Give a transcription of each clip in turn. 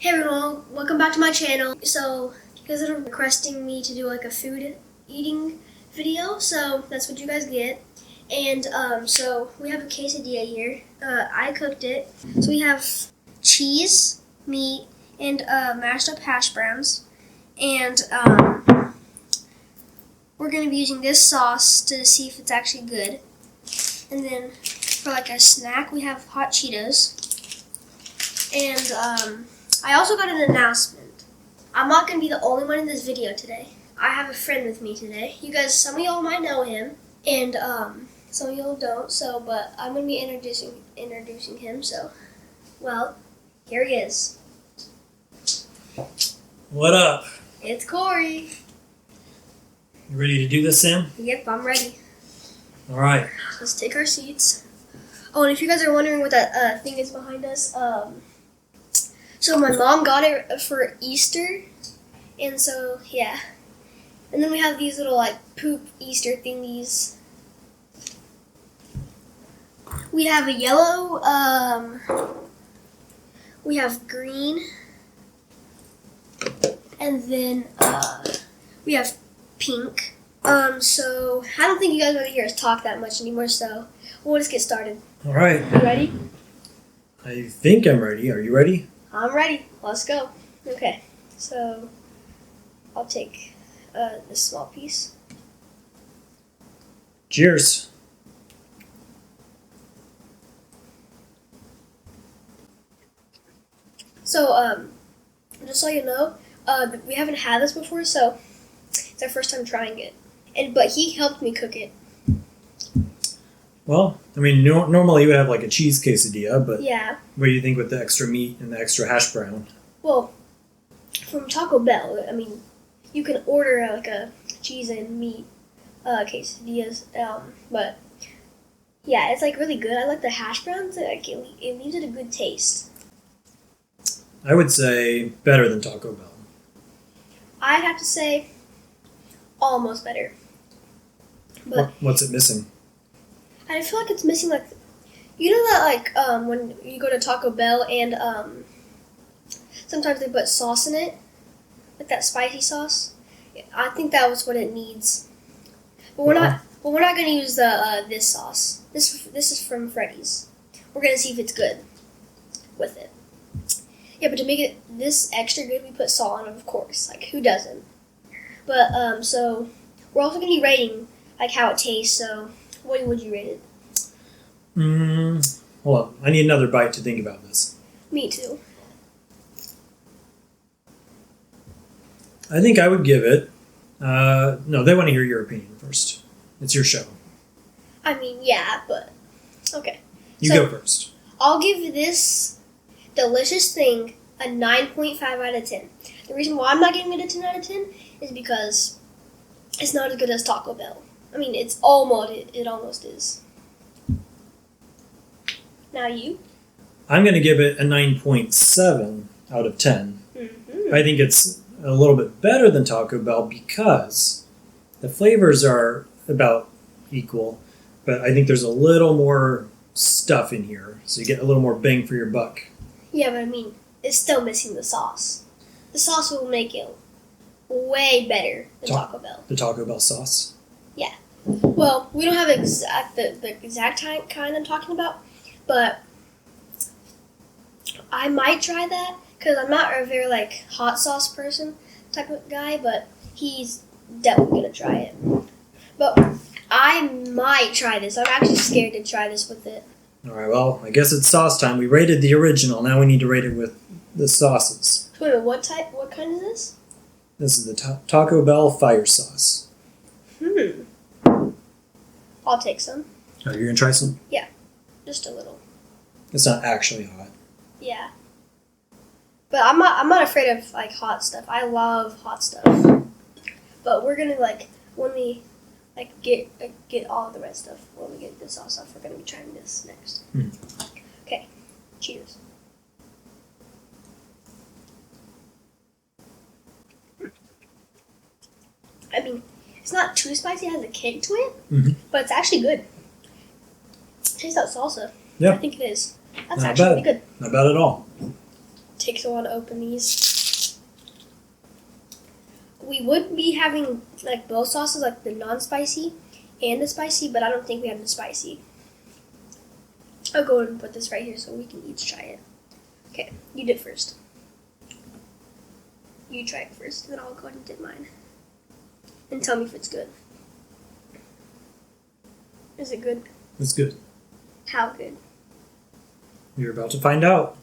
Hey everyone, welcome back to my channel. So, you guys are requesting me to do like a food eating video, so that's what you guys get. And so we have a quesadilla here. I cooked it. So we have cheese, meat, and mashed up hash browns. And we're going to be using this sauce to see if it's actually good. And then for like a snack, we have hot Cheetos. And I also got an announcement. I'm not going to be the only one in this video today. I have a friend with me today. You guys, some of y'all might know him, and some of y'all don't. But I'm going to be introducing him. So, well, here he is. What up? It's Corey. You ready to do this, Sam? Yep, I'm ready. All right. Let's take our seats. Oh, and if you guys are wondering what that thing is behind us, so my mom got it for Easter, and so, yeah. And then we have these little, like, poop Easter thingies. We have a yellow, we have green, and then, we have pink. So, I don't think you guys want to hear us talk that much anymore, so we'll just get started. All right. You ready? I think I'm ready. Are you ready? I'm ready. Let's go. Okay, so I'll take this small piece. Cheers. So, just so you know, we haven't had this before, so it's our first time trying it. But he helped me cook it. Well, I mean, normally you would have like a cheese quesadilla, but Yeah. what do you think with the extra meat and the extra hash brown? Well, from Taco Bell, I mean, you can order like a cheese and meat quesadillas. But yeah, it's like really good. I like the hash browns. Like, it leaves it a good taste. I would say better than Taco Bell. I'd have to say almost better. But What's it missing? I feel like it's missing, like, you know that, like, when you go to Taco Bell and sometimes they put sauce in it, like that spicy sauce. I think that was what it needs. But we're not going to use the this sauce. This is from Freddy's. We're going to see if it's good with it. Yeah, but to make it this extra good, we put salt on it, of course. Like, who doesn't? But so we're also going to be rating like how it tastes. So what would you rate it? Hold on. I need another bite to think about this. Me too. I think I would give it... no, they want to hear your opinion first. It's your show. I mean, yeah, but okay. You go first. I'll give this delicious thing a 9.5 out of 10. The reason why I'm not giving it a 10 out of 10 is because it's not as good as Taco Bell. I mean, it almost is. Now you? I'm going to give it a 9.7 out of 10. Mm-hmm. I think it's a little bit better than Taco Bell because the flavors are about equal, but I think there's a little more stuff in here, so you get a little more bang for your buck. Yeah, but I mean, it's still missing the sauce. The sauce will make it way better than Taco Bell. The Taco Bell sauce? Yeah. Well, we don't have the exact kind I'm talking about, but I might try that because I'm not a very like hot sauce person type of guy, but he's definitely gonna try it. But I might try this. I'm actually scared to try this with it. All right, well, I guess it's sauce time. We rated the original. Now we need to rate it with the sauces. Wait a minute, what kind is this? This is the Taco Bell fire sauce. I'll take some. Oh, you're going to try some? Yeah, just a little. It's not actually hot. Yeah. But I'm not afraid of like hot stuff. I love hot stuff. But we're gonna like when we like get all of the red stuff, when we get the sauce off, we're gonna be trying this next. Okay. Cheers. I mean, it's not too spicy, it has a kick to it, but it's actually good. Taste that salsa. Yeah. I think it is. That's Not actually bad. pretty good. Not bad at all. takes a while to open these. We would be having like both sauces, like the non-spicy and the spicy, but I don't think we have the spicy. I'll go ahead and put this right here so we can each try it. Okay, you did first. You try it first, then I'll go ahead and dip mine. And tell me if it's good. Is it good? It's good. How good? You're about to find out.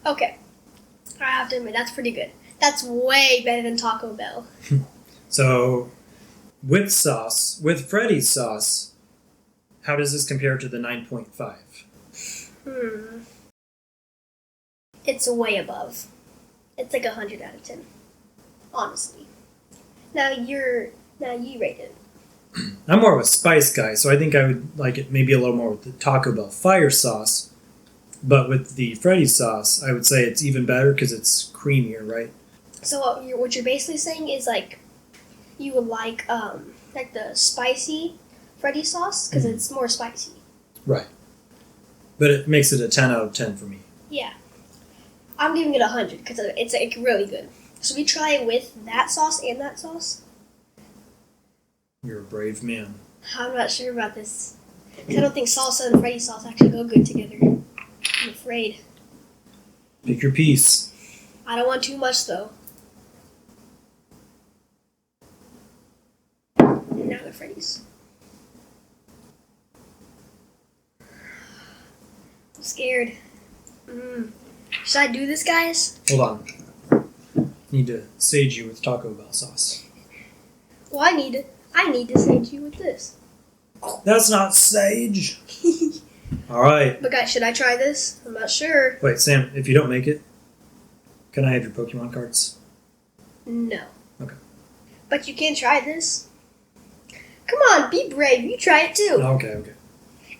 Okay. I have to admit, that's pretty good. That's way better than Taco Bell. So, with sauce, with Freddy's sauce, how does this compare to the 9.5? It's way above. It's like 100 out of 10. Honestly. Now you rate it. I'm more of a spice guy, so I think I would like it maybe a little more with the Taco Bell fire sauce. But with the Freddy's sauce, I would say it's even better because it's creamier, right? So what you're basically saying is like you would like the spicy Freddy's sauce because it's more spicy. Right. But it makes it a 10 out of 10 for me. Yeah. I'm giving it 100 because it's like really good. So we try it with that sauce and that sauce. You're a brave man. I'm not sure about this. 'Cause I don't think salsa and Freddy's sauce actually go good together. I'm afraid. Pick your piece. I don't want too much though. And now the Freddy's. I'm scared. Should I do this, guys? Hold on. Need to sage you with Taco Bell sauce. Well, I need to sage you with this. That's not sage. All right. But guys, should I try this? I'm not sure. Wait, Sam, if you don't make it, can I have your Pokemon cards? No. Okay. But you can try this. Come on, be brave. You try it too. Okay.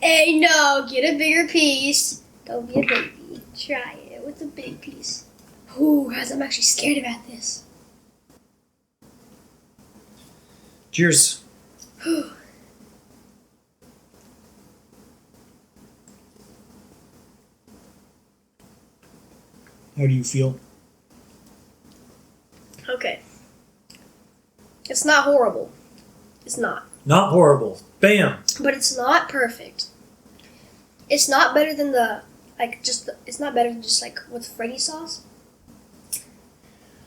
Hey, no, get a bigger piece. Don't be a baby. Try it with a big piece. Ooh, guys, I'm actually scared about this. Cheers. How do you feel? Okay. It's not horrible. It's not. Not horrible. Bam. But it's not perfect. It's not better than it's not better than just like with Freddy sauce.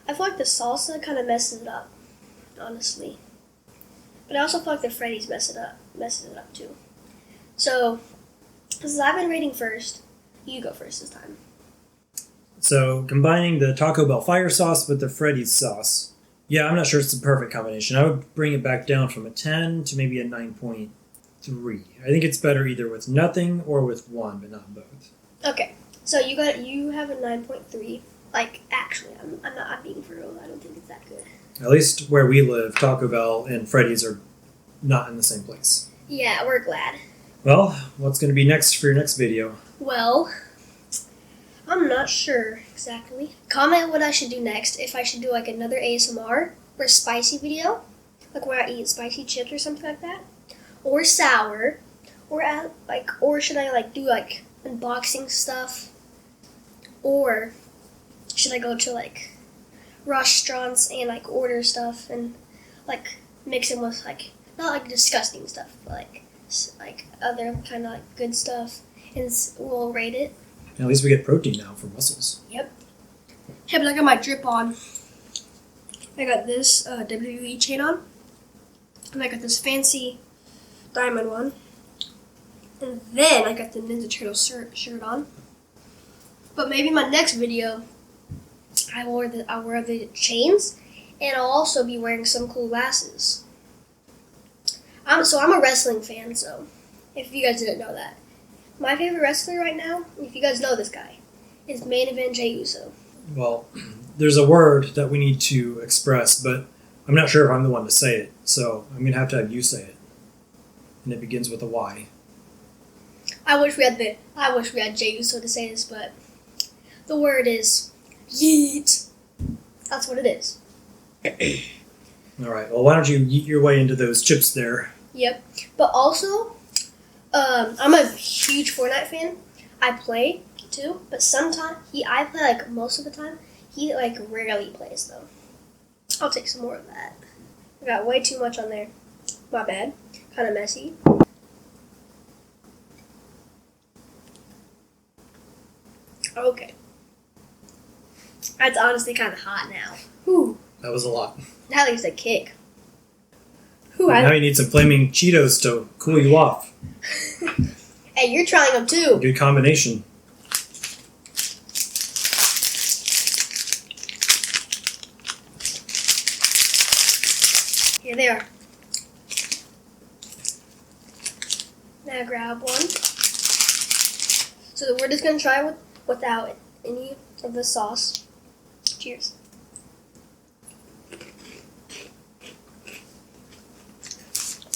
I feel like the salsa kind of messes it up, honestly. But I also feel like the Freddy's messes it up too. So, since I've been rating first, you go first this time. So, combining the Taco Bell fire sauce with the Freddy's sauce. Yeah, I'm not sure it's the perfect combination. I would bring it back down from a 10 to maybe a 9.3. I think it's better either with nothing or with one, but not both. Okay, so you have a 9.3. Like, actually, I'm being for real. I don't think it's that good. At least where we live, Taco Bell and Freddy's are not in the same place. Yeah, we're glad. Well, what's going to be next for your next video? Well, I'm not sure exactly. Comment what I should do next. If I should do like another ASMR or spicy video, like where I eat spicy chips or something like that, or sour, or should I like do like unboxing stuff, or should I go to like restaurants and like order stuff and like mix them with like not like disgusting stuff, but like other kind of like good stuff, and we'll rate it. At least we get protein now from mussels. Yep. Hey, but I got my drip on. I got this WWE chain on, and I got this fancy diamond one, and then I got the Ninja Turtle shirt on. But maybe my next video, I'll wear the chains, and I'll also be wearing some cool glasses. I'm a wrestling fan, so if you guys didn't know that. My favorite wrestler right now, if you guys know this guy, is Main Event Jey Uso. Well, there's a word that we need to express, but I'm not sure if I'm the one to say it, so I'm going to have you say it. And it begins with a Y. I wish we had Jey Uso to say this, but the word is yeet. That's what it is. All right, well, why don't you yeet your way into those chips there? Yep. But also, I'm a huge Fortnite fan. I play too, but sometimes I play like most of the time. He like rarely plays though. I'll take some more of that. I got way too much on there. My bad. Kind of messy. Okay. That's honestly kind of hot now. Whew. That was a lot. That leaves a kick. Whew, Now you need some flaming Cheetos to cool you off. Hey, you're trying them too. Good combination. Here they are. Now grab one. So we're just gonna try without any of the sauce. Cheers.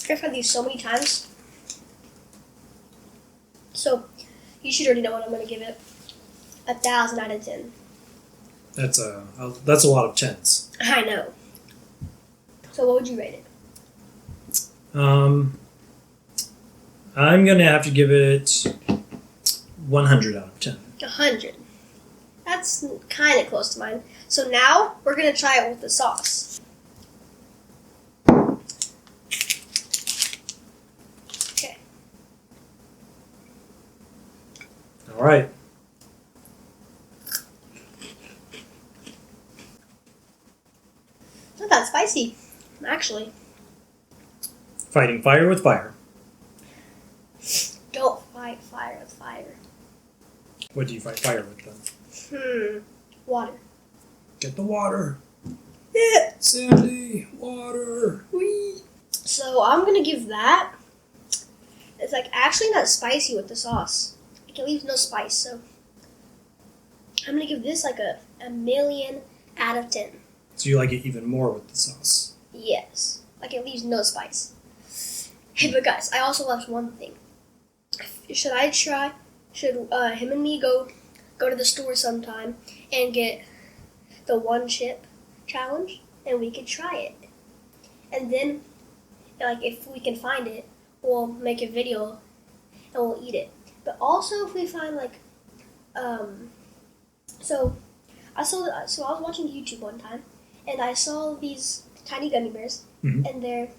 I've had these so many times. So you should already know what I'm gonna give it. 1,000 out of 10. That's a lot of tens. I know. So what would you rate it? I'm gonna have to give it 100 out of 10. 100. That's kind of close to mine. So now we're gonna try it with the sauce. Okay. All right. Not that spicy, actually. Fighting fire with fire. Don't fight fire with fire. What do you fight fire with then? Water. Get the water. Yeah. Sandy, water. Whee. So I'm gonna give that. It's like actually not spicy with the sauce. Like it leaves no spice. So I'm gonna give this like a million out of 10. So you like it even more with the sauce. Yes. Like it leaves no spice. Hey, but guys, I also left one thing. Should him and me go to the store sometime and get the one chip challenge and we could try it. And then like if we can find it, we'll make a video and we'll eat it. But also if we find like so I was watching YouTube one time and I saw these tiny gummy bears and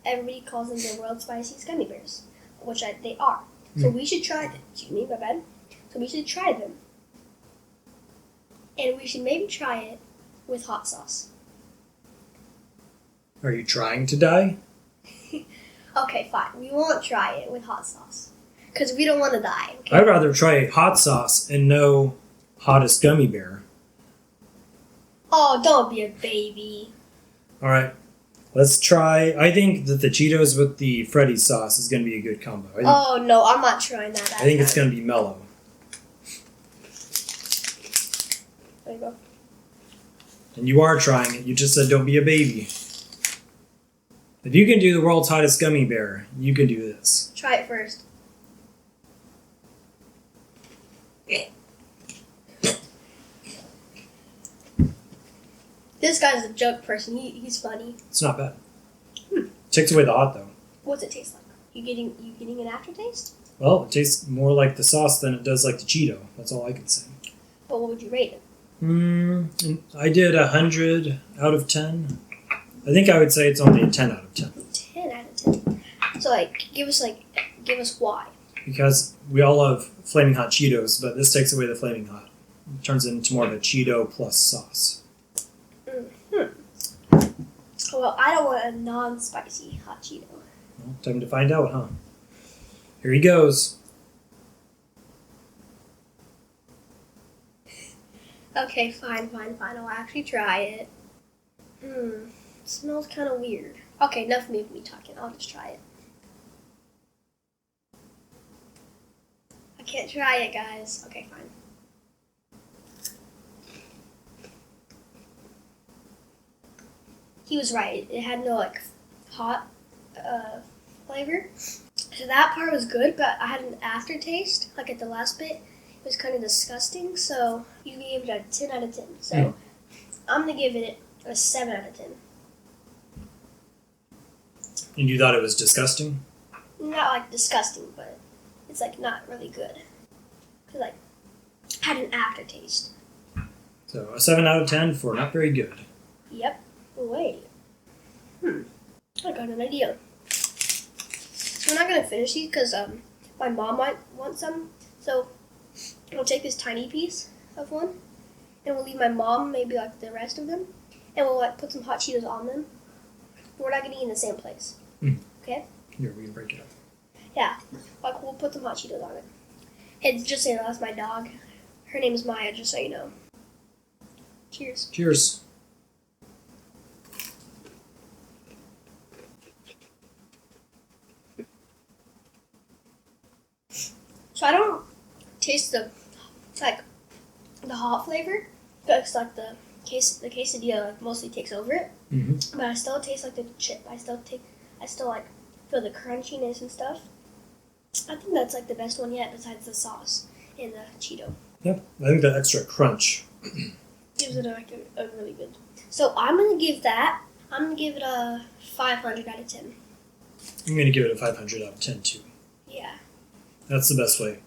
everybody calls them the world's spiciest gummy bears, which they are. So we should try them. Excuse me, my bad. So we should try them. And we should maybe try it with hot sauce. Are you trying to die? Okay, fine. We won't try it with hot sauce. Because we don't want to die. Okay? I'd rather try hot sauce and no hottest gummy bear. Oh, don't be a baby. All right. Let's try. I think that the Cheetos with the Freddy's sauce is going to be a good combo. Oh, no, I'm not trying that. I think it's going to be mellow. There you go. And you are trying it. You just said don't be a baby. If you can do the world's hottest gummy bear, you can do this. Try it first. This guy's a joke person. He's funny. It's not bad. Takes away the hot though. What's it taste like? You getting an aftertaste? Well, it tastes more like the sauce than it does like the Cheeto. That's all I can say. But what would you rate it? I did 100 out of 10. I think I would say it's only a 10 out of 10. 10 out of 10. So give us why. Because we all love flaming hot Cheetos, but this takes away the flaming hot. It turns it into more of a Cheeto plus sauce. Well, I don't want a non-spicy hot Cheeto. Well, time to find out, huh? Here he goes. Okay, fine. I'll actually try it. It smells kind of weird. Okay, enough of me talking. I'll just try it. I can't try it, guys. Okay, fine. He was right. It had no hot flavor. So that part was good, but I had an aftertaste. Like at the last bit, it was kind of disgusting. So you gave it a 10 out of 10. So I'm gonna give it a 7 out of 10. And you thought it was disgusting? not like disgusting, but it's like not really good. Cause like had an aftertaste. So a 7 out of 10 for not very good. Yep. Wait. I got an idea. So we're not gonna finish these because my mom might want some. So we'll take this tiny piece of one, and we'll leave my mom maybe like the rest of them, and we'll like put some hot Cheetos on them. We're not gonna eat in the same place. Okay? Here, we can break it up. Yeah. Like we'll put some hot Cheetos on it. Hey, just so you know, that's my dog. Her name is Maya, just so you know. Cheers. Cheers. So I don't taste the hot flavor, because like the quesadilla like mostly takes over it. Mm-hmm. But I still taste like the chip. I still like feel the crunchiness and stuff. I think that's like the best one yet, besides the sauce and the Cheeto. Yep, I think that extra crunch Gives it a really good. So I'm gonna give it a 500 out of 10. I'm going to give it a 500 out of 10 too. Yeah. That's the best way.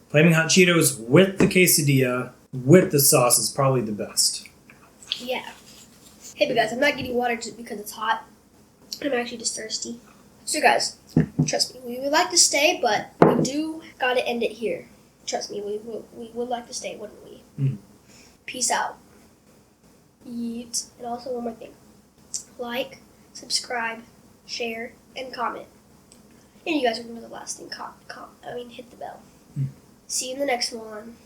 Flaming hot Cheetos with the quesadilla, with the sauce is probably the best. Yeah. Hey, but guys, I'm not getting water just because it's hot. I'm actually just thirsty. So guys, trust me, we would like to stay, but we do gotta end it here. Trust me, we would like to stay, wouldn't we? Mm. Peace out. Yeet. And also one more thing. Like, subscribe, share, and comment. And you guys remember the last thing, hit the bell. Mm. See you in the next one.